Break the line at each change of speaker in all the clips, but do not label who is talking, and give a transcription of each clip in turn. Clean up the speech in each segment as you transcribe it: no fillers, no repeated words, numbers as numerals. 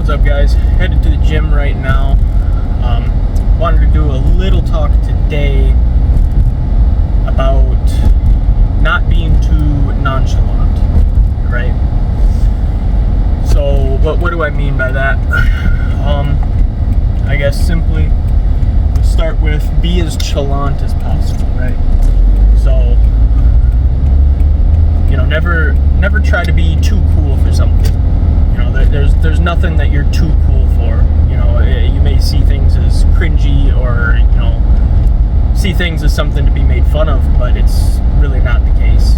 What's up, guys? Headed to the gym right now. Wanted to do a little talk today about not being too nonchalant, right? So what do I mean by that? I guess simply start with be as chalant as possible, right? So, never try to be too cool for something. There's nothing that you're too cool for. You may see things as cringy or, see things as something to be made fun of, but it's really not the case.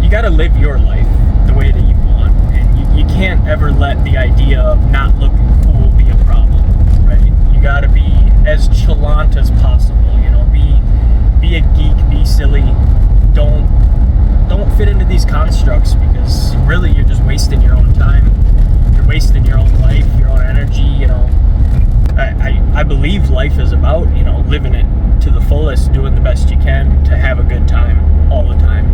You gotta live your life the way that you want, and you can't ever let the idea of not looking cool be a problem, right? You gotta be as chalant as possible, be a geek, be silly, don't fit into these constructs, because really you're just wasting your own time, you're wasting your own life, your own energy. I believe life is about, living it to the fullest, doing the best you can to have a good time all the time,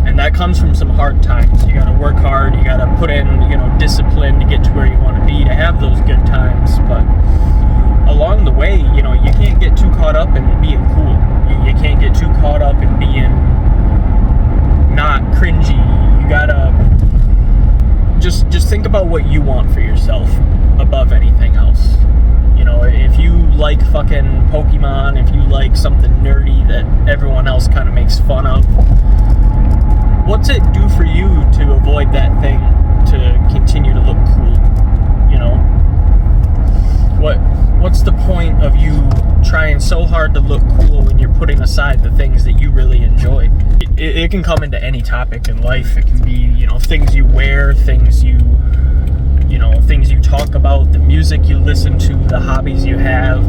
and that comes from some hard times. You gotta work hard, you gotta put in, discipline to get to where you want to be, to have those good times, but along the way, you can't get too caught up in being cool. You can't get too caught up in being not cringy. You gotta just think about what you want for yourself above anything else. If you like fucking Pokemon, if you like something nerdy that everyone else kind of makes fun of, what's it do for you to avoid that thing to continue to look cool? What's the point of you trying so hard to look cool when you're putting aside the things that you really enjoy? It can come into any topic in life. It can be, things you wear, things you talk about, the music you listen to, the hobbies you have,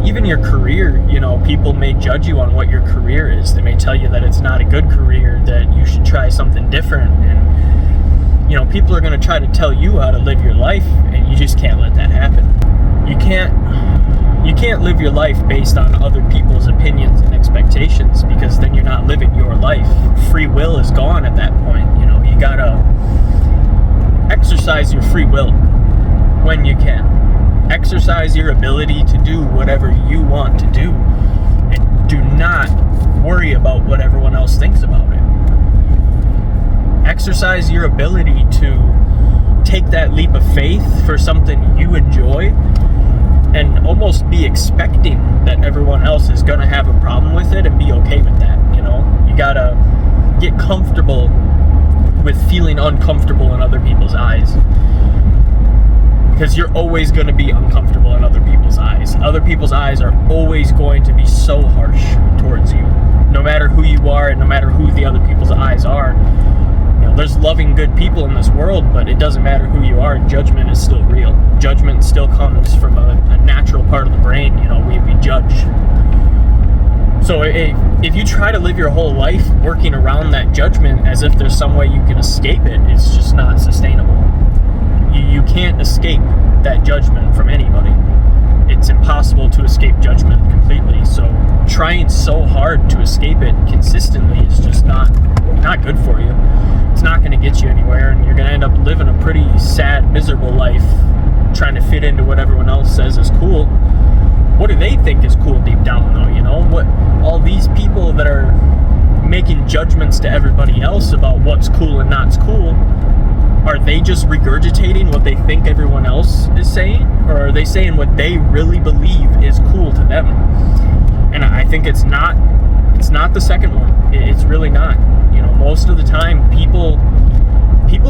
even your career. People may judge you on what your career is. They may tell you that it's not a good career, that you should try something different, and people are going to try to tell you how to live your life, and you just can't let that happen. You can't live your life based on other people's opinions and expectations, because then you're not living your life. Free will is gone at that point. You gotta exercise your free will when you can. Exercise your ability to do whatever you want to do, and do not worry about what everyone else thinks about it. Exercise your ability to take that leap of faith for something you enjoy, and almost be expecting that everyone else is going to have a problem with it and be okay with that. You gotta get comfortable with feeling uncomfortable in other people's eyes, because you're always going to be uncomfortable in other people's eyes. Other people's eyes are always going to be so harsh towards you, no matter who you are and no matter who the other people's eyes are. There's loving, good people in this world, but it doesn't matter who you are. Judgment is still real. Judgment still comes from a natural part of the brain. We judge. So if you try to live your whole life working around that judgment as if there's some way you can escape it, it's just not sustainable. You can't escape that judgment from anybody. It's impossible to escape judgment completely. So trying so hard to escape it consistently is just not good for you. It's not going to get you anywhere, and you're going to end up living a pretty sad, miserable life trying to fit into what everyone else says is cool. What do they think is cool deep down, though? What all these people that are making judgments to everybody else about what's cool and not cool, are they just regurgitating what they think everyone else is saying, or are they saying what they really believe is cool to them? And I think it's not the second one. It's really not. Most of the time, people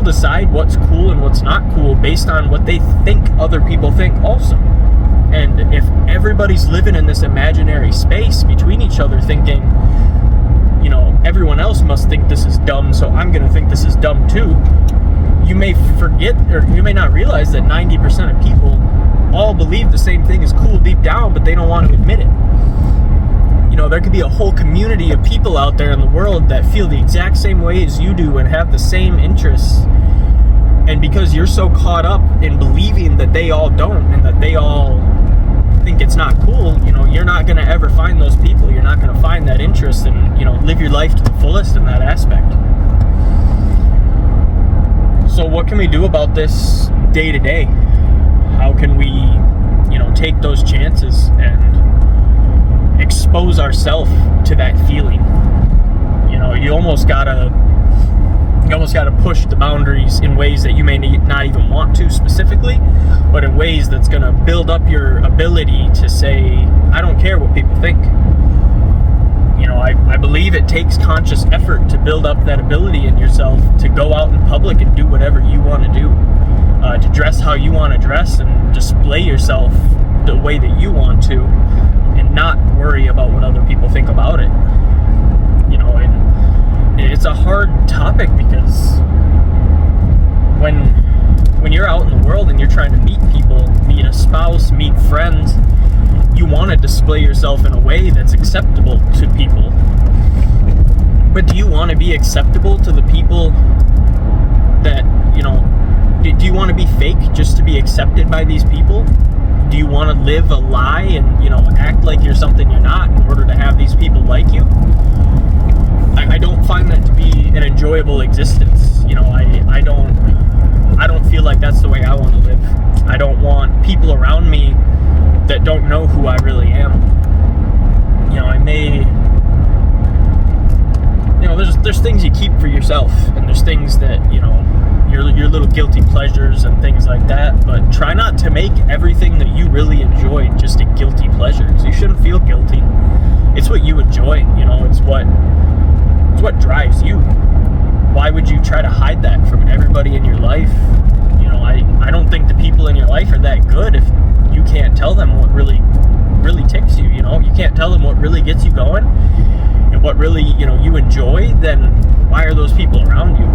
decide what's cool and what's not cool based on what they think other people think also. And if everybody's living in this imaginary space between each other thinking, everyone else must think this is dumb, so I'm going to think this is dumb too, you may forget, or you may not realize that 90% of people all believe the same thing is cool deep down, but they don't want to admit it. There could be a whole community of people out there in the world that feel the exact same way as you do and have the same interests. And because you're so caught up in believing that they all don't, and that they all think it's not cool, you're not going to ever find those people. You're not going to find that interest and, live your life to the fullest in that aspect. what can we do about this day to day? How can we, take those chances and expose ourselves to that feeling? You almost gotta push the boundaries in ways that you may not even want to specifically, but in ways that's gonna build up your ability to say, I don't care what people think. I believe it takes conscious effort to build up that ability in yourself to go out in public and do whatever you want to do, to dress how you want to dress and display yourself the way that you want to, and not worry about what other people think about it. And it's a hard topic because when you're out in the world and you're trying to meet people, meet a spouse, meet friends, you want to display yourself in a way that's acceptable to people. But do you want to be acceptable to the people that, do you want to be fake just to be accepted by these people? Do you want to live a lie and, act like you're something you're not in order to have these people like you? I don't find that to be an enjoyable existence. I don't feel like that's the way I want to live. I don't want people around me that don't know who I really am. There's things you keep for yourself, and there's things that, your little guilty pleasures and things like that, but try not to make everything that you really enjoy just a guilty pleasure, because you shouldn't feel guilty. It's what you enjoy, it's what drives you. Why would you try to hide that from everybody in your life? I don't think the people in your life are that good if you can't tell them what really ticks you. You can't tell them what really gets you going and what really you enjoy. Then why are those people around you?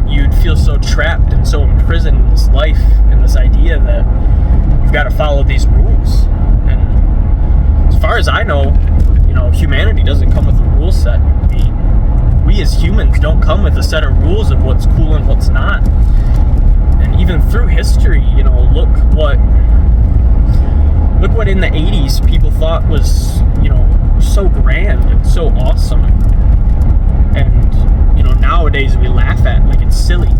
You'd feel so trapped and so imprisoned in this life and this idea that you've got to follow these rules. And as far as I know, humanity doesn't come with a rule set. We as humans don't come with a set of rules of what's cool and what's not. And even through history, look what in the 80s people thought was, so grand and so awesome. And, nowadays we laugh at like it's silly.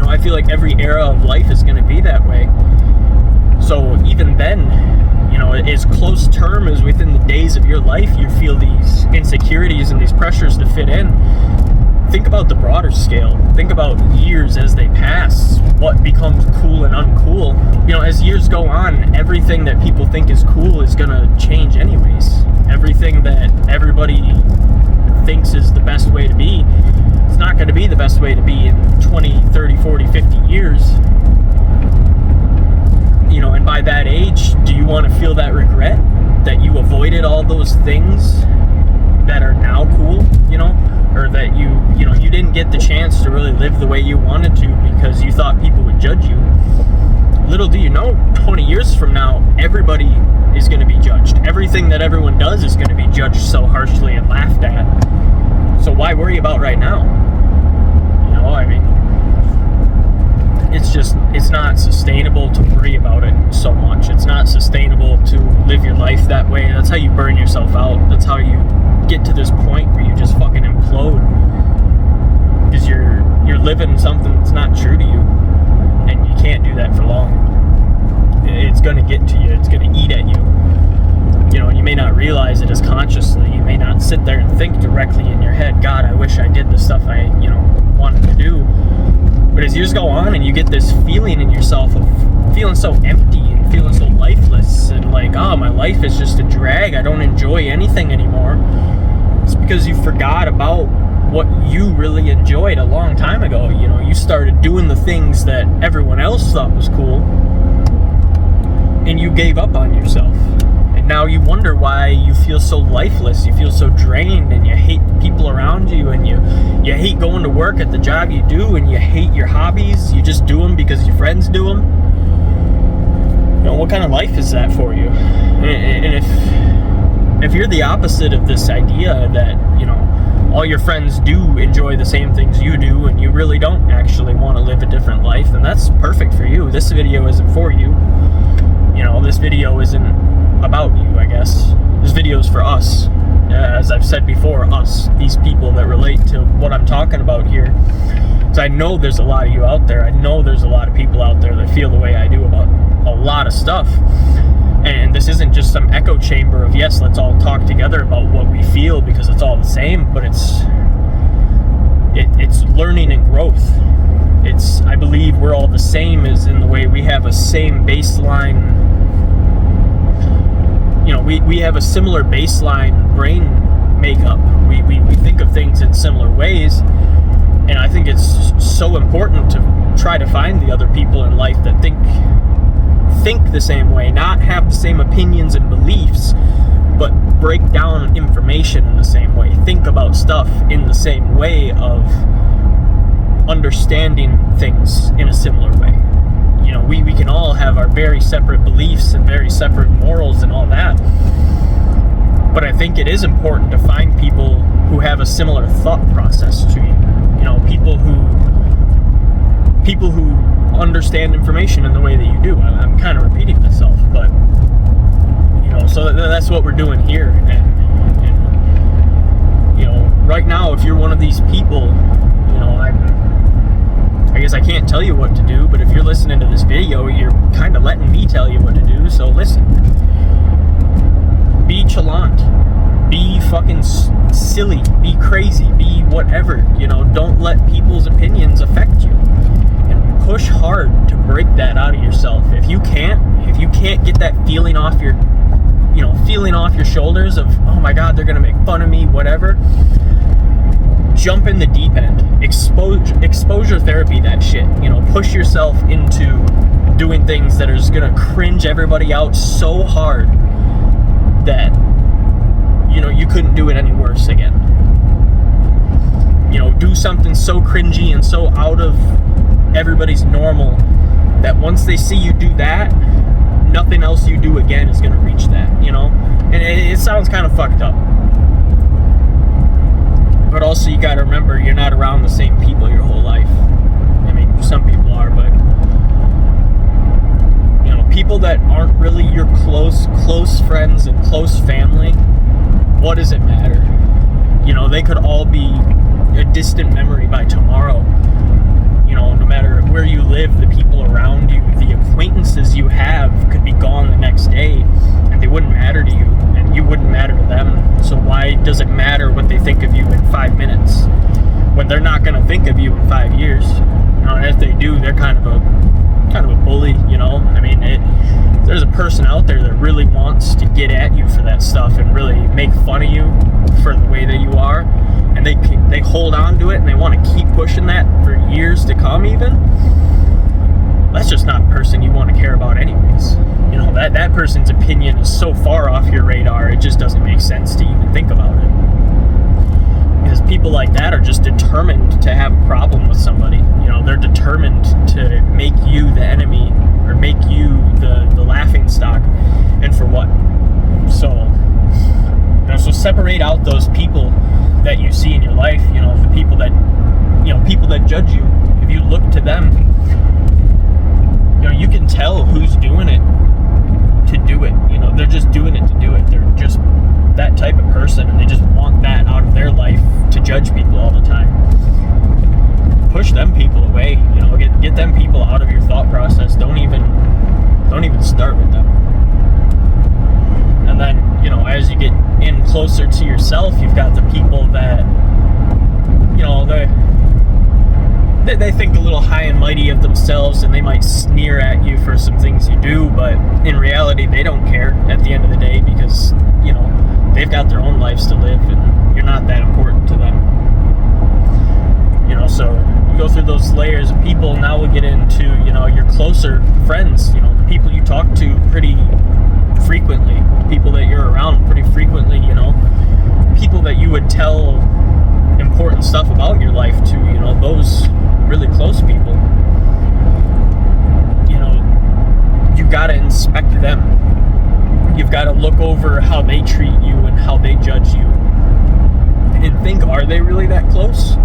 I feel like every era of life is going to be that way. So even then, as close term as within the days of your life you feel these insecurities and these pressures to fit in, think about the broader scale. Think about years as they pass, what becomes cool and uncool. As years go on, everything that people think is cool is going to change anyways. Everything that everybody thinks is the best way to be, it's not going to be the best way to be in 20, 30, 40, 50 years. And by that age, do you want to feel that regret that you avoided all those things that are now cool, or that you didn't get the chance to really live the way you wanted to because you thought people would judge you? Little do you know, 20 years from now, everybody is going to be judged. Everything that everyone does is going to be judged so harshly and laughed at. So why worry about right now? It's not sustainable to worry about it so much. It's not sustainable to live your life that way. That's how you burn yourself out. That's how you get to this point where you just fucking implode. Because you're living something that's not true to you. And you can't do that for long. It's going to get to you. It's going to eat at you. And you may not realize it as consciously. You may not sit there and think directly in your head, God, I wish I did the stuff I, wanted to do. But as years go on and you get this feeling in yourself of feeling so empty and feeling so lifeless and like, oh, my life is just a drag. I don't enjoy anything anymore. It's because you forgot about what you really enjoyed a long time ago. You started doing the things that everyone else thought was cool and you gave up on yourself. And now you wonder why you feel so lifeless, you feel so drained, and you hate people around you, and you hate going to work at the job you do, and you hate your hobbies. You just do them because your friends do them. What kind of life is that for you? And if you're the opposite of this idea that, all your friends do enjoy the same things you do, and you really don't actually want to live a different life, then that's perfect for you. This video isn't for you. This video isn't about you, I guess. This video is for us. As I've said before, us, these people that relate to what I'm talking about here. Because I know there's a lot of you out there. I know there's a lot of people out there that feel the way I do about a lot of stuff. And this isn't just some echo chamber of, yes, let's all talk together about what we feel because it's all the same, but it's learning and growth. I believe we're all the same as in the way we have a same baseline, we have a similar baseline brain makeup. We think of things in similar ways, and I think it's so important to try to find the other people in life that think the same way, not have the same opinions and beliefs, but break down information in the same way, think about stuff in the same way of understanding things in a similar way. We can all have our very separate beliefs and very separate morals and all that, but I think it is important to find people who have a similar thought process to you. People who understand information in the way that you do. I'm kind of repeating myself, but so that's what we're doing here. And right now, if you're one of these people, I guess I can't tell you what to do, but if you're listening to this video, you're kind of letting me tell you what to do. So listen, be chalant, be fucking silly, be crazy, be whatever. Don't let people's opinions affect you. Push hard to break that out of yourself. If you can't get that feeling off your shoulders of, oh my God, they're gonna make fun of me, whatever, jump in the deep end. Exposure therapy, that shit. Push yourself into doing things that are just gonna cringe everybody out so hard that you couldn't do it any worse again. Do something so cringy and so out of everybody's normal that once they see you do that, nothing else you do again is going to reach that, and it sounds kind of fucked up, but also you got to remember, you're not around the same people your whole life. I mean, some people are, but people that aren't really your close friends and close family, what does it matter? They could all be a distant memory by tomorrow. No matter where you live, the people around you, the acquaintances you have could be gone the next day, and they wouldn't matter to you, and you wouldn't matter to them. So why does it matter what they think of you in 5 minutes when they're not going to think of you in 5 years? And if they do, they're kind of a bully. I mean, there's a person out there that really wants to get at you for that stuff and really make fun of you for the way that you are, and they hold on to it and they want to keep pushing that for years to come. Even that's just not a person you want to care about anyways. That person's opinion is so far off your radar, it just doesn't make sense to even think about it, because people like that are just determined to have a problem with somebody. They're determined to make you the enemy or make you the laughing stock, and for what? So separate out those people that you see in your life. The people that judge you. If you look to them, you can tell who's doing it to do it. They're just doing it to do it. They're just that type of person, and they just want that out of their life, to judge people all the time. Push them people away. Get them people out of your thought process. Don't even start with them. And then, as you get in closer to yourself, you've got the people that, they think a little high and mighty of themselves, and they might sneer at you for some things you do, but in reality, they don't care at the end of the day, because, they've got their own lives to live, and you're not that important to them. So you go through those layers of people. Now we'll get into, your closer friends, the people you talk to pretty frequently, people that you're around pretty frequently, people that you would tell important stuff about your life to, those really close people. You've got to inspect them. You've got to look over how they treat you and how they judge you, and think, are they really that close?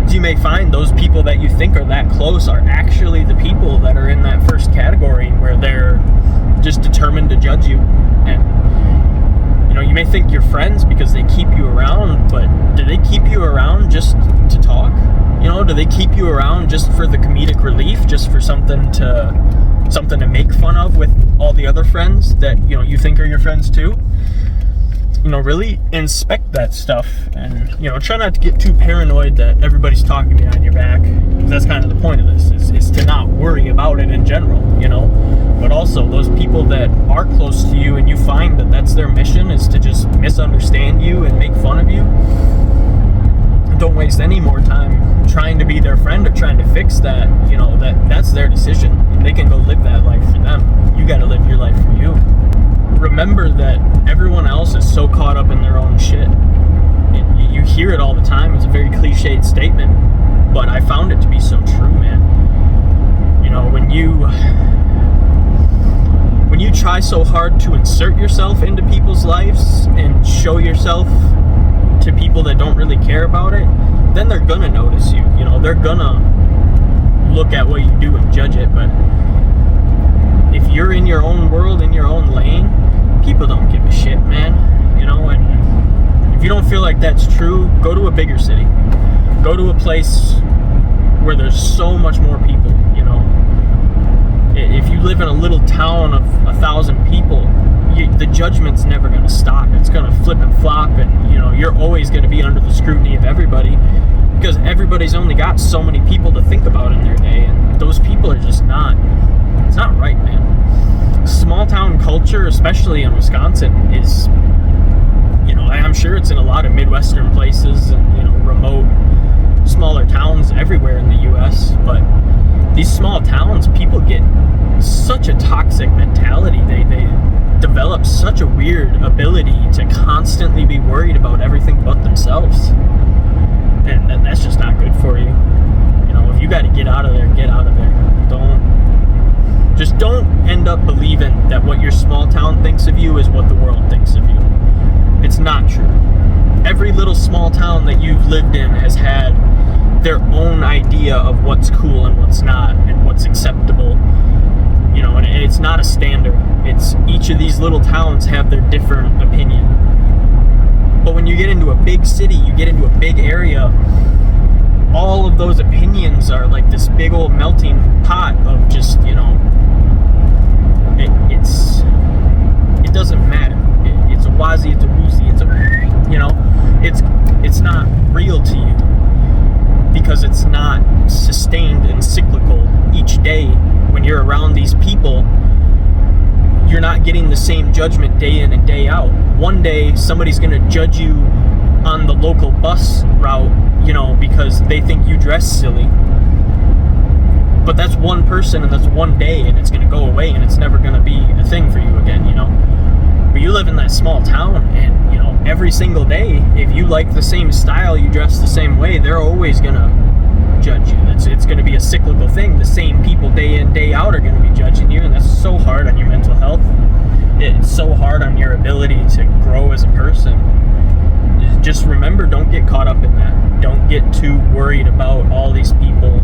You may find those people that you think are that close are actually the people that are in that first category, where they're just determined to judge you. And you may think you're friends because they keep you around, but do they keep you around just to talk? Do they keep you around just for the comedic relief, just for something to make fun of with all the other friends that, you know, you think are your friends too. You know, really inspect that stuff, and, you know, try not to get too paranoid that everybody's talking behind your back. That's kind of the point of this, is to not worry about it in general, you know. But also, those people that are close to you and you find that that's their mission, is to just misunderstand you and make fun of you, don't waste any more time trying to be their friend or trying to fix that. You know, that's their decision. They can go live that life for them. You got to live your life for you. Remember that everyone else is so caught up in their own shit. And you hear it all the time. It's a very cliched statement, but I found it to be so true, man. You know, when you try so hard to insert yourself into people's lives and show yourself to people that don't really care about it, then they're gonna notice you. You know, they're gonna look at what you do and judge it. But if you're in your own world, in your own lane, people don't give a shit, man. You know, and if you don't feel like that's true, go to a bigger city. Go to a place where there's so much more people, you know. If you live in a little town of 1,000 people, the judgment's never going to stop. It's going to flip and flop, and, you know, you're always going to be under the scrutiny of everybody, because everybody's only got so many people to think about in their day, and those people are just it's not right, man. Small town culture, especially in Wisconsin, is, you know, I'm sure it's in a lot of Midwestern places and, you know, remote, smaller towns everywhere in the U.S., but these small towns, people get such a toxic mentality. They develop such a weird ability to constantly be worried about everything but themselves, and that's just not good for you. You know, if you got to get out of there, get out of there. Don't end up believing that what your small town thinks of you is what the world thinks of you. It's not true. Every little small town that you've lived in has had their own idea of what's cool and what's not, and what's acceptable. You know, and it's not a standard. It's each of these little towns have their different opinion. But when you get into a big city, you get into a big area, all of those opinions are like this big old melting pot of just, you know, it doesn't matter. It's a wazi, it's a woozy, it's a, you know, it's not real to you, because it's not sustained and cyclical each day. When you're around these people, you're not getting the same judgment day in and day out. One day, somebody's going to judge you on the local bus route, you know, because they think you dress silly. But that's one person, and that's one day, and it's going to go away, and it's never going to be a thing for you again, you know. But you live in that small town, and, you know, every single day, if you like the same style, you dress the same way, they're always going to judge you. It's going to be a cyclical thing. The same people day in, day out are going to be judging you, and that's so hard on your mental health. It's so hard on your ability to grow as a person. Just remember, don't get caught up in that. Don't get too worried about all these people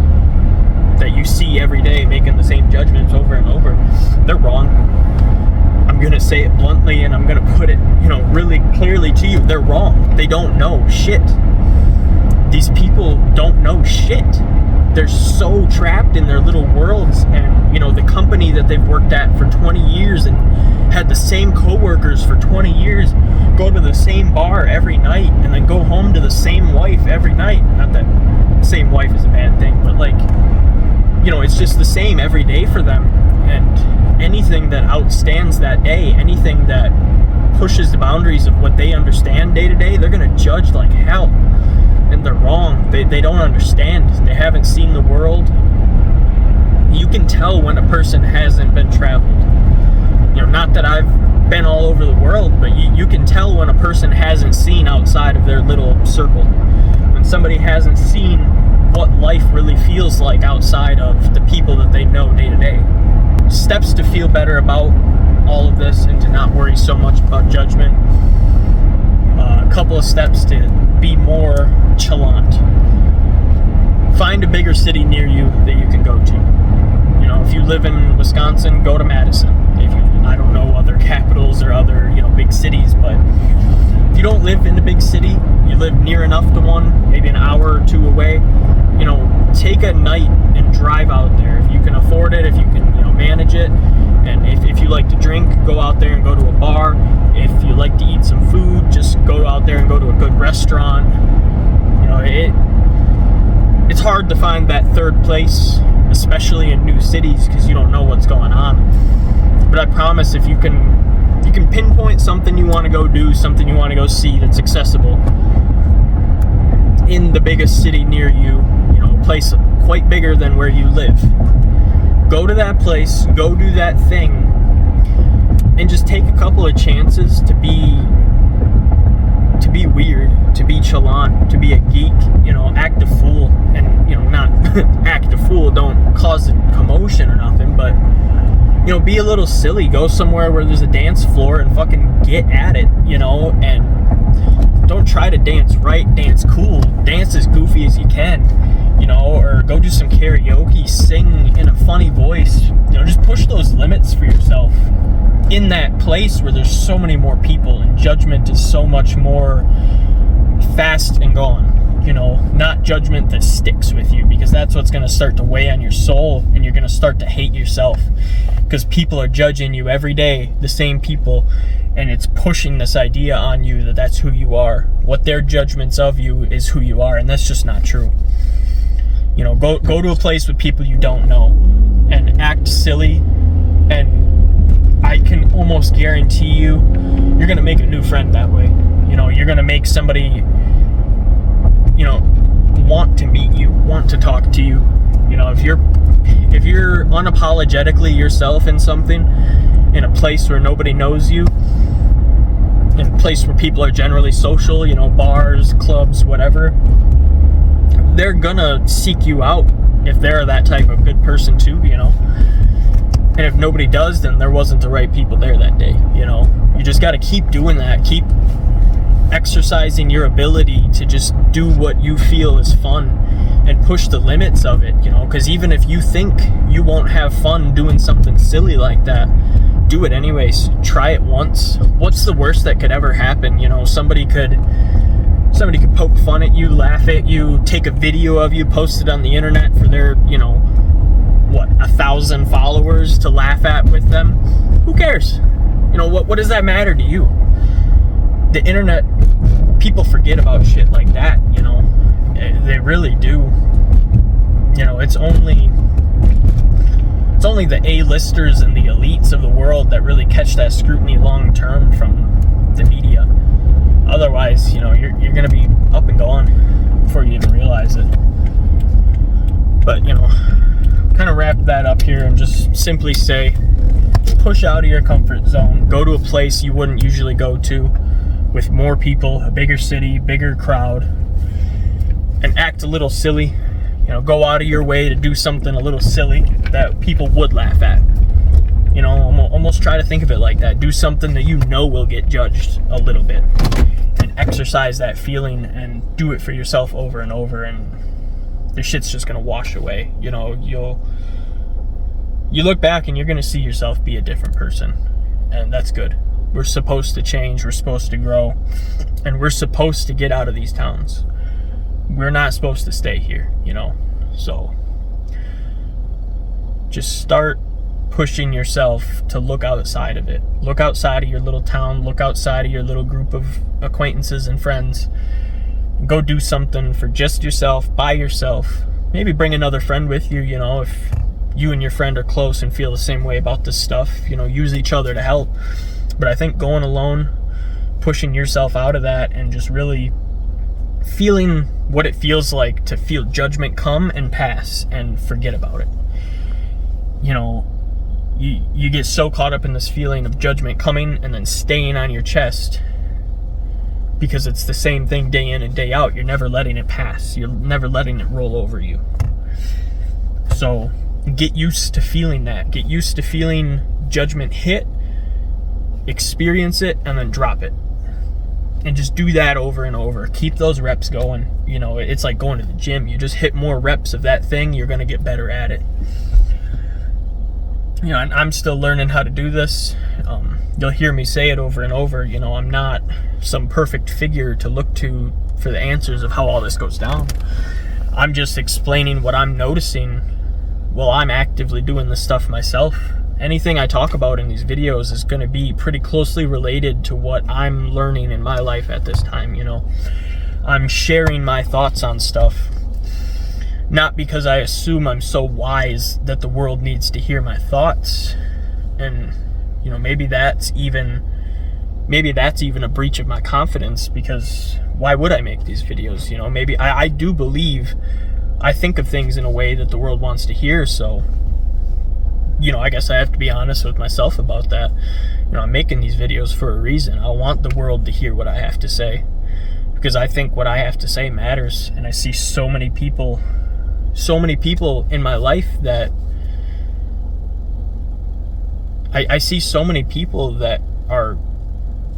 that you see every day making the same judgments over and over. They're wrong. I'm going to say it bluntly, and I'm going to put it, you know, really clearly to you. They're wrong. They don't know shit. These people don't know shit. They're so trapped in their little worlds, and, you know, the company that they've worked at for 20 years and had the same coworkers for 20 years, go to the same bar every night, and then go home to the same wife every night. Not that same wife is a bad thing, but, like, you know, it's just the same every day for them. And anything that outstands that day, anything that pushes the boundaries of what they understand day to day, they're going to judge like hell. And they're wrong. They don't understand. They haven't seen the world. You can tell when a person hasn't been traveled. You know, not that I've been all over the world, but you can tell when a person hasn't seen outside of their little circle. When somebody hasn't seen what life really feels like outside of the people that they know day to day. Steps to feel better about all of this and to not worry so much about judgment. A couple of steps to be more chalant. Find a bigger city near you that you can go to. You know, if you live in Wisconsin, go to Madison. If you, I don't know other capitals or other, you know, big cities, but if you don't live in a big city, you live near enough to one, maybe an hour or two away, you know, take pick a night and drive out there. If you can afford it, if you can, manage it. And if you like to drink, go out there and go to a bar. If you like to eat some food, just go out there and go to a good restaurant. It's hard to find that third place, especially in new cities, because you don't know what's going on. But I promise, if you can pinpoint something you want to go do, something you want to go see that's accessible in the biggest city near you, a place quite bigger than where you live. Go to that place, go do that thing, and just take a couple of chances to be weird, to be chalant, to be a geek, act a fool, and not act a fool, don't cause a commotion or nothing, but be a little silly. Go somewhere where there's a dance floor and fucking get at it, and don't try to dance right, dance cool, dance as goofy as you can, or go do some karaoke, sing in a funny voice, just push those limits for yourself in that place where there's so many more people and judgment is so much more fast and gone. Not judgment that sticks with you, because that's what's going to start to weigh on your soul, and you're going to start to hate yourself because people are judging you every day, the same people, and it's pushing this idea on you that that's who you are. What their judgments of you is who you are, and that's just not true. Go to a place with people you don't know and act silly, and I can almost guarantee you're going to make a new friend that way. You're going to make somebody want to meet you, want to talk to you. If you're unapologetically yourself in something, in a place where nobody knows you, in a place where people are generally social, bars, clubs, whatever, they're gonna seek you out if they're that type of good person too, and if nobody does, then there wasn't the right people there that day. You just got to keep doing that, keep exercising your ability to just do what you feel is fun and push the limits of it, because even if you think you won't have fun doing something silly like that, do it anyways. Try it once. What's the worst that could ever happen? Somebody could poke fun at you, laugh at you, take a video of you, post it on the internet for their 1,000 followers to laugh at with them. Who cares? What does that matter to you? The internet, people forget about shit like that, they really do. It's only the A-listers and the elites of the world that really catch that scrutiny long term from the media. Otherwise, you're gonna be up and gone before you even realize it. But kind of wrap that up here and just simply say, push out of your comfort zone, go to a place you wouldn't usually go to, with more people, a bigger city, bigger crowd, and act a little silly. Go out of your way to do something a little silly that people would laugh at. Almost try to think of it like that. Do something that will get judged a little bit, and exercise that feeling and do it for yourself over and over, and the shit's just gonna wash away. You look back and you're gonna see yourself be a different person, and that's good. We're supposed to change, we're supposed to grow, and we're supposed to get out of these towns. We're not supposed to stay here, so just start pushing yourself to look outside of it. Look outside of your little town, look outside of your little group of acquaintances and friends. Go do something for just yourself, by yourself. Maybe bring another friend with you, if you and your friend are close and feel the same way about this stuff, use each other to help. But I think going alone, pushing yourself out of that, and just really feeling what it feels like to feel judgment come and pass and forget about it. You get so caught up in this feeling of judgment coming and then staying on your chest, because it's the same thing day in and day out. You're never letting it pass. You're never letting it roll over you. So get used to feeling that. Get used to feeling judgment hit, experience it, and then drop it. And just do that over and over. Keep those reps going. It's like going to the gym. You just hit more reps of that thing, you're going to get better at it. And I'm still learning how to do this. You'll hear me say it over and over. I'm not some perfect figure to look to for the answers of how all this goes down. I'm just explaining what I'm noticing while I'm actively doing this stuff myself. Anything I talk about in these videos is going to be pretty closely related to what I'm learning in my life at this time, you know. I'm sharing my thoughts on stuff, not because I assume I'm so wise that the world needs to hear my thoughts. And, you know, maybe that's even a breach of my confidence, because why would I make these videos? You know, maybe I do believe I think of things in a way that the world wants to hear, so, you know, I guess I have to be honest with myself about that. You know, I'm making these videos for a reason. I want the world to hear what I have to say, because I think what I have to say matters. And I see so many people in my life that I see so many people that are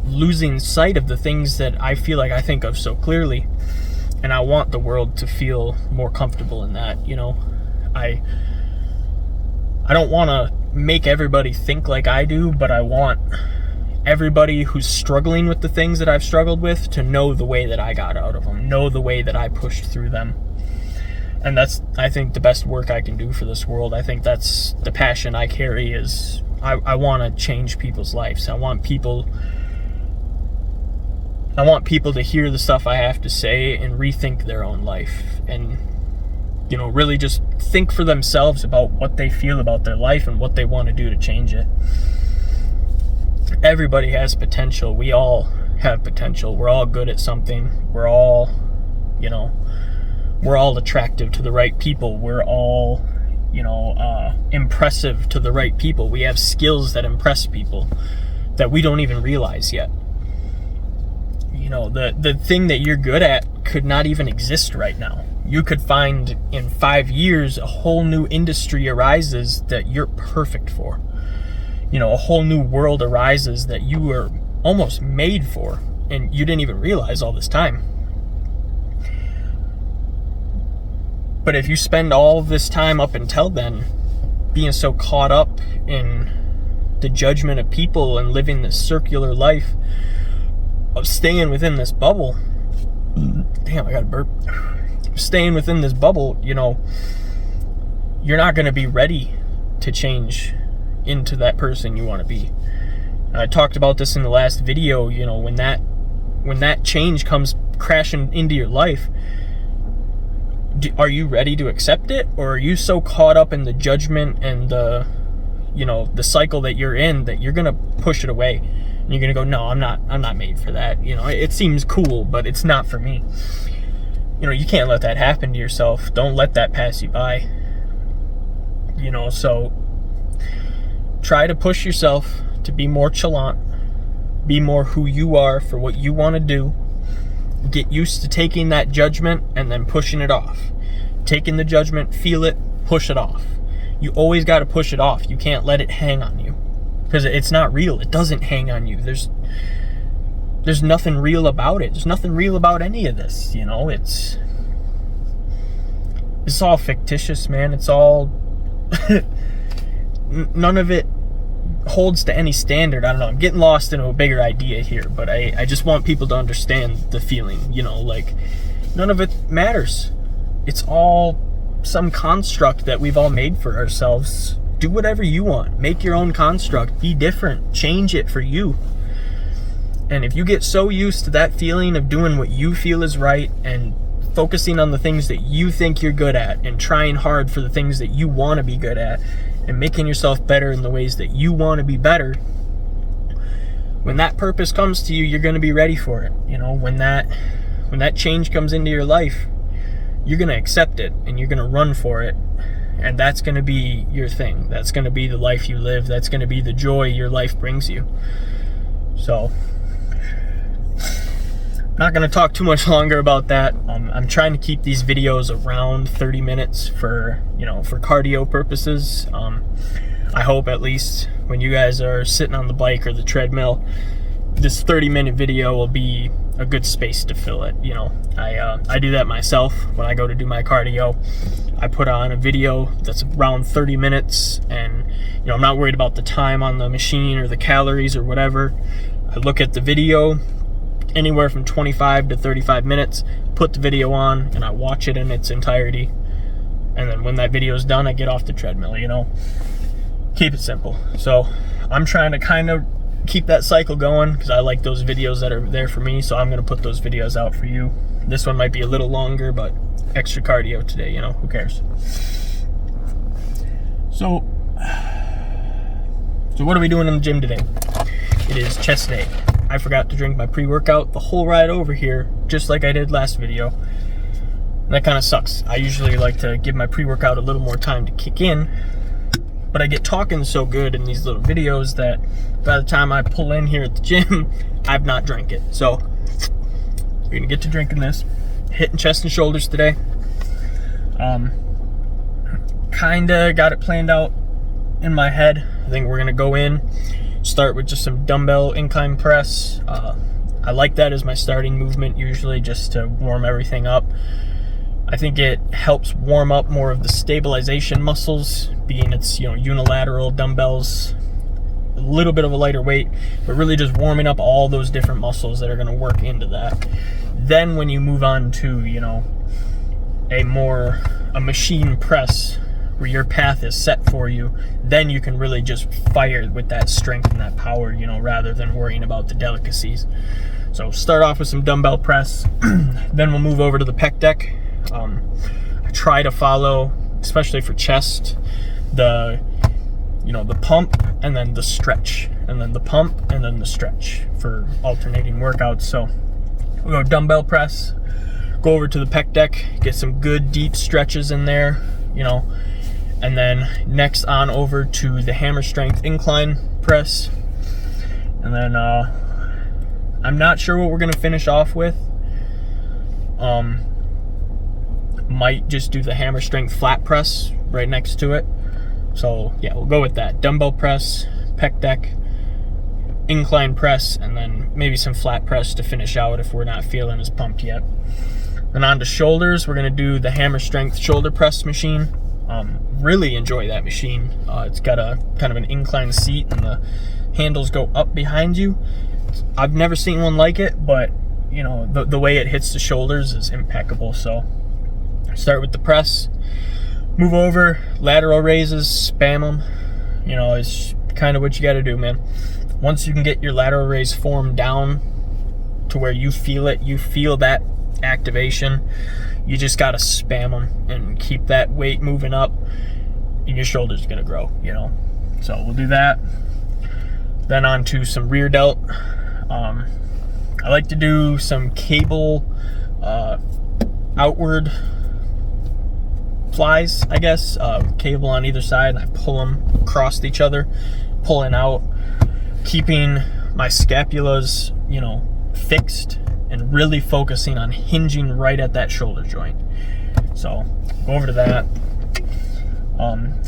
losing sight of the things that I feel like I think of so clearly. And I want the world to feel more comfortable in that, you know. I don't want to make everybody think like I do, but I want everybody who's struggling with the things that I've struggled with to know the way that I got out of them, know the way that I pushed through them. And that's, I think, the best work I can do for this world. I think that's the passion I carry, is I want to change people's lives. I want people to hear the stuff I have to say and rethink their own life, and, you know, really just think for themselves about what they feel about their life and what they want to do to change it. Everybody has potential. We all have potential. We're all good at something. We're all, you know, we're all attractive to the right people. We're all, you know, impressive to the right people. We have skills that impress people that we don't even realize yet. You know, the thing that you're good at could not even exist right now. You could find in 5 years a whole new industry arises that you're perfect for. You know, a whole new world arises that you were almost made for, and you didn't even realize all this time. But if you spend all this time up until then being so caught up in the judgment of people and living this circular life of staying within this bubble, damn, I got a burp. Staying within this bubble, you know, you're not going to be ready to change into that person you want to be. I talked about this in the last video. You know, when that change comes crashing into your life, are you ready to accept it, or are you so caught up in the judgment and the, you know, the cycle that you're in that you're going to push it away? And you're going to go, no, I'm not made for that. You know, it seems cool, but it's not for me. You know, you can't let that happen to yourself. Don't let that pass you by. You know, so try to push yourself to be more chalant, be more who you are for what you want to do. Get used to taking that judgment and then pushing it off. Taking the judgment, feel it, push it off. You always got to push it off. You can't let it hang on you, because it's not real. It doesn't hang on you. There's nothing real about it. There's nothing real about any of this, you know. It's all fictitious, man. It's all none of it holds to any standard. I don't know, I'm getting lost into a bigger idea here, but I just want people to understand the feeling, you know, like, none of it matters. It's all some construct that we've all made for ourselves. Do whatever you want. Make your own construct. Be different. Change it for you. And if you get so used to that feeling of doing what you feel is right and focusing on the things that you think you're good at and trying hard for the things that you want to be good at and making yourself better in the ways that you want to be better, when that purpose comes to you, you're going to be ready for it. You know, when that change comes into your life, you're going to accept it and you're going to run for it. And that's going to be your thing. That's going to be the life you live. That's going to be the joy your life brings you. So, not going to talk too much longer about that. I'm trying to keep these videos around 30 minutes for, you know, for cardio purposes. I hope at least when you guys are sitting on the bike or the treadmill, this 30-minute video will be a good space to fill it. You know, I do that myself when I go to do my cardio. I put on a video that's around 30 minutes, and, you know, I'm not worried about the time on the machine or the calories or whatever. I look at the video, anywhere from 25 to 35 minutes. put the video on and I watch it in its entirety. And then when that video is done, I get off the treadmill, you know? Keep it simple. So I'm trying to kind of keep that cycle going because I like those videos that are there for me. So I'm going to put those videos out for you. This one might be a little longer, but extra cardio today, you know? Who cares? So what are we doing in the gym today? It is chest day. I forgot to drink my pre-workout the whole ride over here, just like I did last video. That kind of sucks. I usually like to give my pre-workout a little more time to kick in, but I get talking so good in these little videos that by the time I pull in here at the gym, I've not drank it. So we're gonna get to drinking this. Hitting chest and shoulders today. Kinda got it planned out in my head. I think we're gonna go in, start with just some dumbbell incline press. I like that as my starting movement usually, just to warm everything up. I think it helps warm up more of the stabilization muscles, being it's, you know, unilateral dumbbells, a little bit of a lighter weight, but really just warming up all those different muscles that are going to work into that. Then when you move on to, you know, a machine press where your path is set for you, then you can really just fire with that strength and that power, you know, rather than worrying about the delicacies. So start off with some dumbbell press, then we'll move over to the pec deck. I try to follow, especially for chest, the pump and then the stretch, and then the pump and then the stretch for alternating workouts. So we'll go dumbbell press, go over to the pec deck, get some good deep stretches in there, you know, and then next on over to the hammer strength incline press. And then I'm not sure what we're gonna finish off with. Might just do the hammer strength flat press right next to it. So yeah, we'll go with that. Dumbbell press, pec deck, incline press, and then maybe some flat press to finish out if we're not feeling as pumped yet. Then on to shoulders, we're gonna do the hammer strength shoulder press machine. Really enjoy that machine. It's got a kind of an incline seat and the handles go up behind you. I've never seen one like it, but you know, the way it hits the shoulders is impeccable. So start with the press, move over, lateral raises, spam them. You know, it's kind of what you got to do, man. Once you can get your lateral raise form down to where you feel it, you feel that activation, you just got to spam them and keep that weight moving up, and your shoulder's going to grow, you know. So we'll do that. Then on to some rear delt. I like to do some cable outward flies, I guess, cable on either side, and I pull them across each other, pulling out, keeping my scapulas, you know, fixed and really focusing on hinging right at that shoulder joint. So go over to that.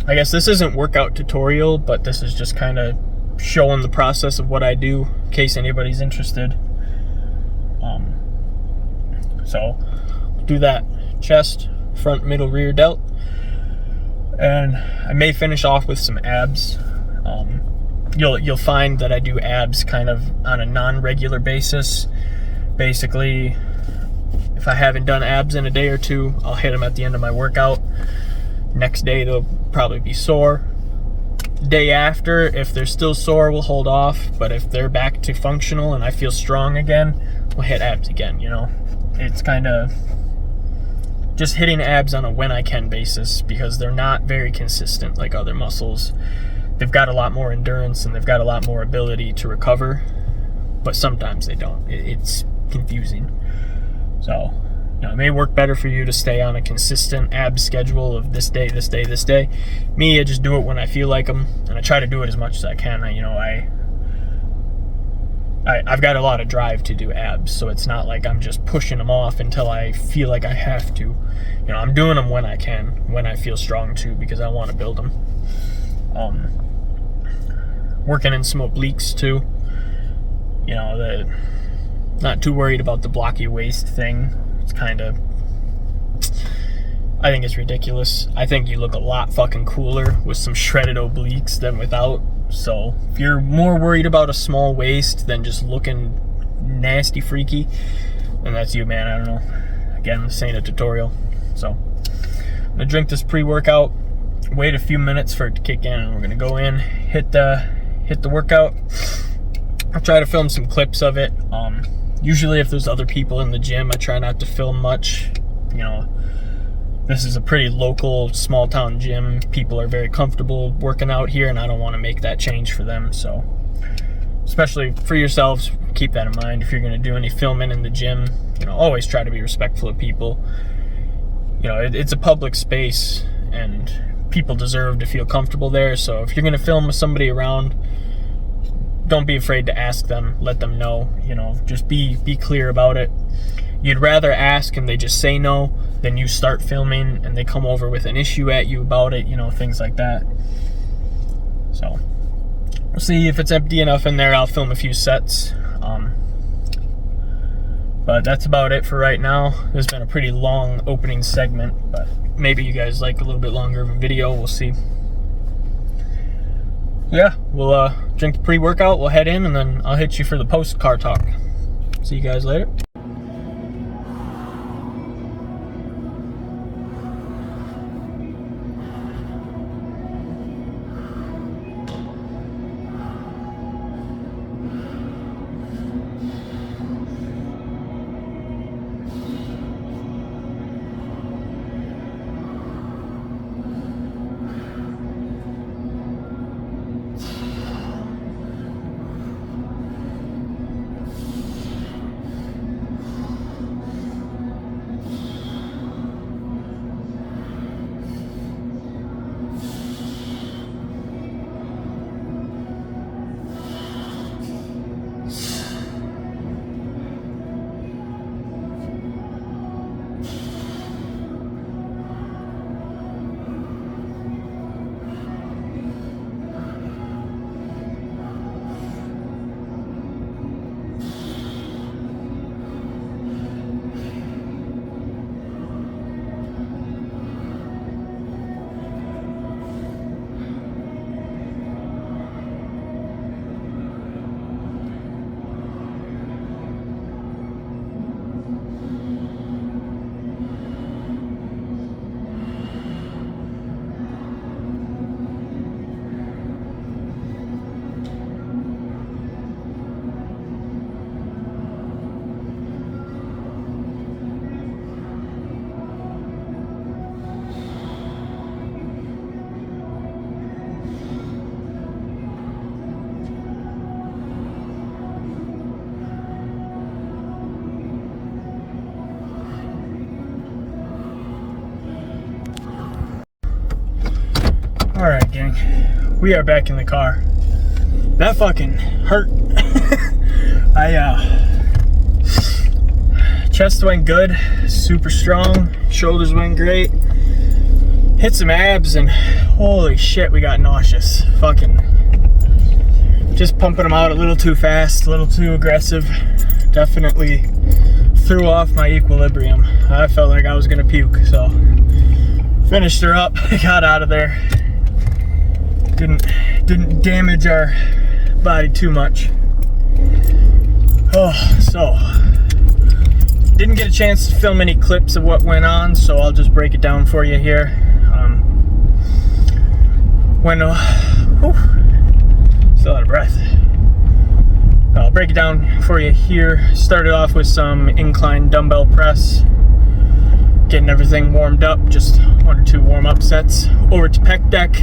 I guess this isn't workout tutorial, but this is just kind of showing the process of what I do in case anybody's interested. So do that chest, front, middle, rear delt, and I may finish off with some abs. You'll find that I do abs kind of on a non-regular basis. Basically, if I haven't done abs in a day or two, I'll hit them at the end of my workout. Next day they'll probably be sore. Day after, if they're still sore, we'll hold off, but if they're back to functional and I feel strong again, we'll hit abs again, you know. It's kind of just hitting abs on a when I can basis because they're not very consistent like other muscles. They've got a lot more endurance and they've got a lot more ability to recover, but sometimes they don't. It's confusing. So, you know, it may work better for you to stay on a consistent ab schedule of this day, this day, this day. Me, I just do it when I feel like them, and I try to do it as much as I can. I've got a lot of drive to do abs, so it's not like I'm just pushing them off until I feel like I have to. You know, I'm doing them when I can, when I feel strong too, because I want to build them. Working in some obliques too. You know, not too worried about the blocky waist thing. It's kind of, I think it's ridiculous. I think you look a lot fucking cooler with some shredded obliques than without. So if you're more worried about a small waist than just looking nasty freaky, then that's you, man. I don't know. again, this ain't a tutorial. So I'm gonna drink this pre-workout, wait a few minutes for it to kick in, and we're gonna go in, hit the workout. I'll try to film some clips of it. Usually if there's other people in the gym, I try not to film much. You know, this is a pretty local, small town gym. People are very comfortable working out here, and I don't want to make that change for them. So, especially for yourselves, keep that in mind. If you're going to do any filming in the gym, you know, always try to be respectful of people. You know, it's a public space, and people deserve to feel comfortable there. So if you're going to film with somebody around, don't be afraid to ask them, let them know, you know, just be clear about it. You'd rather ask and they just say no than you start filming and they come over with an issue at you about it, you know, things like that. So we'll see if it's empty enough in there. I'll film a few sets. But that's about it for right now. This has been a pretty long opening segment, but maybe you guys like a little bit longer of a video. We'll see. Yeah, we'll drink the pre-workout, we'll head in, and then I'll hit you for the post-car talk. See you guys later. Alright, gang. We are back in the car. That fucking hurt. Chest went good, super strong. Shoulders went great. Hit some abs, and holy shit, we got nauseous. Fucking just pumping them out a little too fast, a little too aggressive. Definitely threw off my equilibrium. I felt like I was gonna puke, so finished her up, got out of there. Didn't damage our body too much. Oh, so didn't get a chance to film any clips of what went on, so I'll just break it down for you here. Still out of breath. I'll break it down for you here. Started off with some incline dumbbell press, getting everything warmed up, just 1 or 2 warm-up sets. Over to pec deck.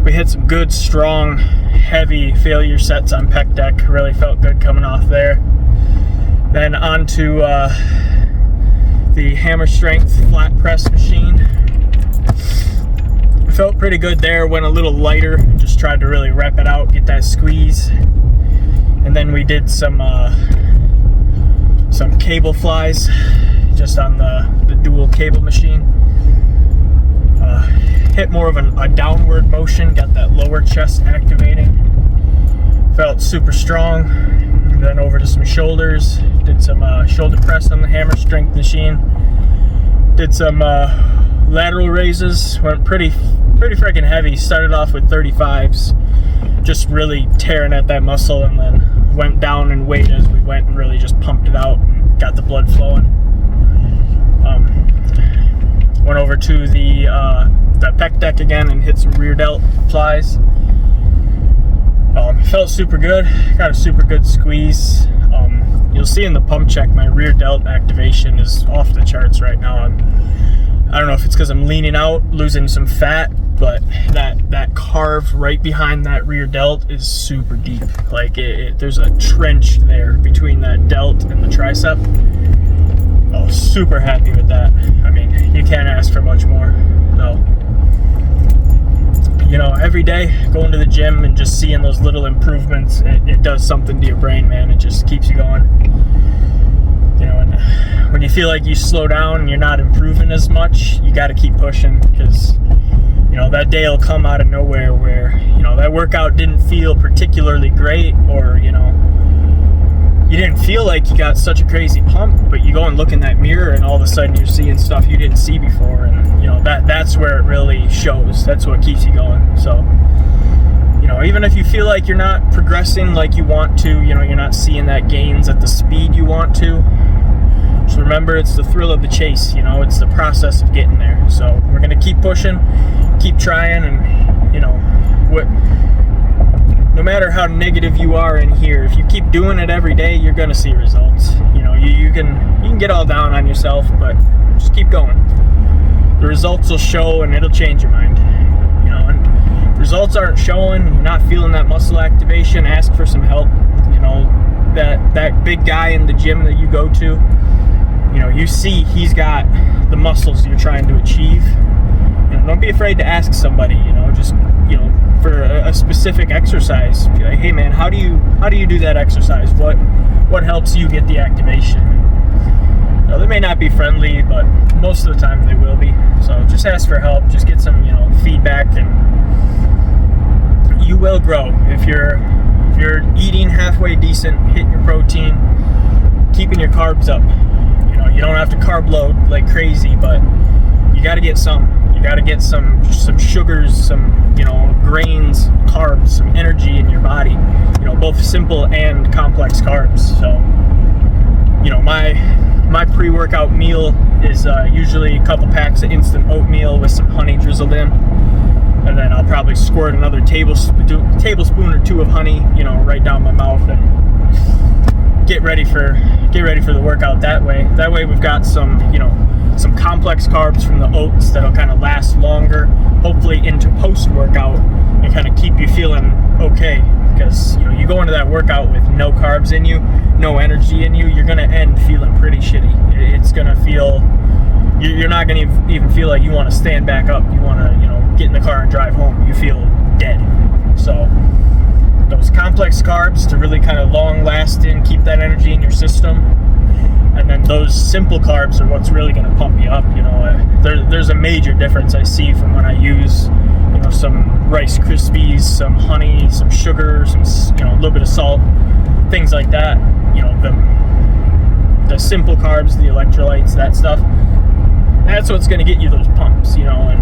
We hit some good, strong, heavy failure sets on pec deck. Really felt good coming off there. Then onto the hammer strength flat press machine. Felt pretty good there. Went a little lighter. Just tried to really rep it out, get that squeeze. And then we did some cable flies, just on the dual cable machine. Hit more of a downward motion, got that lower chest activating. Felt super strong. And then over to some shoulders, did some shoulder press on the hammer strength machine. Did some lateral raises, went pretty freaking heavy. Started off with 35s, just really tearing at that muscle, and then went down in weight as we went and really just pumped it out and got the blood flowing. Went over to the pec deck again and hit some rear delt flies. Felt super good. Got a super good squeeze. You'll see in the pump check my rear delt activation is off the charts right now. I don't know if it's because I'm leaning out, losing some fat, but that carve right behind that rear delt is super deep. Like there's a trench there between that delt and the tricep. Oh, super happy with that. I mean, you can't ask for much more. So, you know, every day going to the gym and just seeing those little improvements, it does something to your brain, man. It just keeps you going. You know, and when you feel like you slow down and you're not improving as much, you got to keep pushing, because, you know, that day will come out of nowhere where, you know, that workout didn't feel particularly great, or, you know, you didn't feel like you got such a crazy pump, but you go and look in that mirror and all of a sudden you're seeing stuff you didn't see before, and, you know, that's where it really shows. That's what keeps you going. So, you know, even if you feel like you're not progressing like you want to, you know, you're not seeing that gains at the speed you want to, just remember, it's the thrill of the chase. You know, it's the process of getting there. So we're going to keep pushing, keep trying, and, you know, no matter how negative you are in here, if you keep doing it every day, you're going to see results. You know, you can get all down on yourself, but just keep going. The results will show, and it'll change your mind. You know, and if results aren't showing, you're not feeling that muscle activation, ask for some help. You know, that big guy in the gym that you go to, you know, you see he's got the muscles you're trying to achieve. You know, don't be afraid to ask somebody, you know, just, you know, for a specific exercise. Be like, hey man, how do you do that exercise? What helps you get the activation? You know, they may not be friendly, but most of the time they will be. So just ask for help, just get some, you know, feedback, and you will grow. If you're eating halfway decent, hitting your protein, keeping your carbs up. You know, you don't have to carb load like crazy, but you got to get some. You got to get some sugars, some, you know, grains, carbs, some energy in your body. You know, both simple and complex carbs. So, you know, my pre-workout meal is usually a couple packs of instant oatmeal with some honey drizzled in, and then I'll probably squirt another tablespoon or two of honey, you know, right down my mouth, and get ready for the workout that way. That way we've got some, you know, some complex carbs from the oats that'll kind of last longer, hopefully into post-workout, and kind of keep you feeling okay. Because, you know, you go into that workout with no carbs in you, no energy in you, you're going to end feeling pretty shitty. It's going to feel, you're not going to even feel like you want to stand back up. You want to, you know, get in the car and drive home. You feel dead. So those complex carbs to really kind of long lasting, keep that energy in your system. And then those simple carbs are what's really going to pump you up. You know, there's a major difference I see from when I use, you know, some Rice Krispies, some honey, some sugar, some, you know, a little bit of salt, things like that. You know, the simple carbs, the electrolytes, that stuff. That's what's going to get you those pumps. You know, and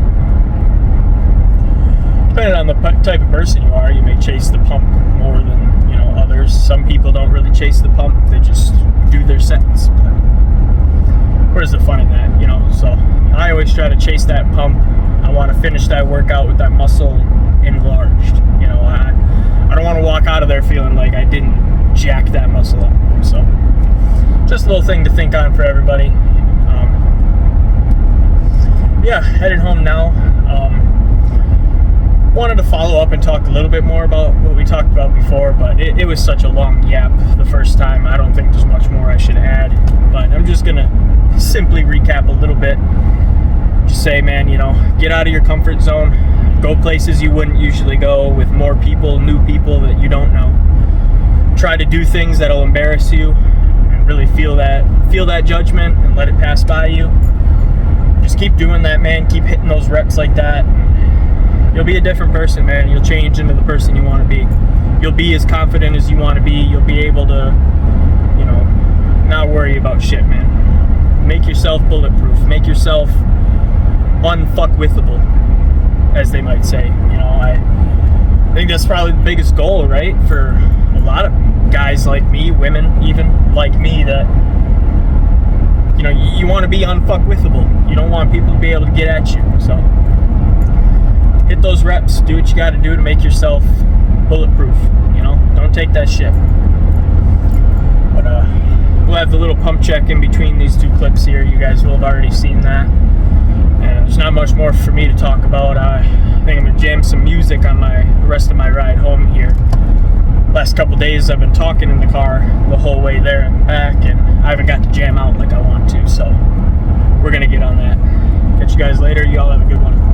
depending on the type of person you are, you may chase the pump more than, you know, others. Some people don't really chase the pump; they just do their sets. But where's the fun in that, you know? So I always try to chase that pump. I want to finish that workout with that muscle enlarged. You know, I don't want to walk out of there feeling like I didn't jack that muscle up. So just a little thing to think on for everybody. Yeah, headed home now. Wanted to follow up and talk a little bit more about what we talked about before, but it was such a long yap the first time. I don't think there's much more I should add, but I'm just gonna simply recap a little bit. Just say, man, you know, get out of your comfort zone, go places you wouldn't usually go with more people, new people that you don't know. Try to do things that'll embarrass you and really feel that judgment and let it pass by you. Just keep doing that, man. Keep hitting those reps like that. You'll be a different person, man. You'll change into the person you want to be. You'll be as confident as you want to be. You'll be able to, you know, not worry about shit, man. Make yourself bulletproof. Make yourself unfuckwithable, as they might say. You know, I think that's probably the biggest goal, right? For a lot of guys like me, women even like me, that, you know, you want to be unfuckwithable. You don't want people to be able to get at you. So hit those reps, do what you got to do to make yourself bulletproof. You know, don't take that shit. But we'll have the little pump check in between these two clips here. You guys will have already seen that. And there's not much more for me to talk about. I think I'm gonna jam some music on the rest of my ride home here. Last couple days I've been talking in the car the whole way there and back, and I haven't got to jam out like I want to, so we're gonna get on that. Catch you guys later. You all have a good one.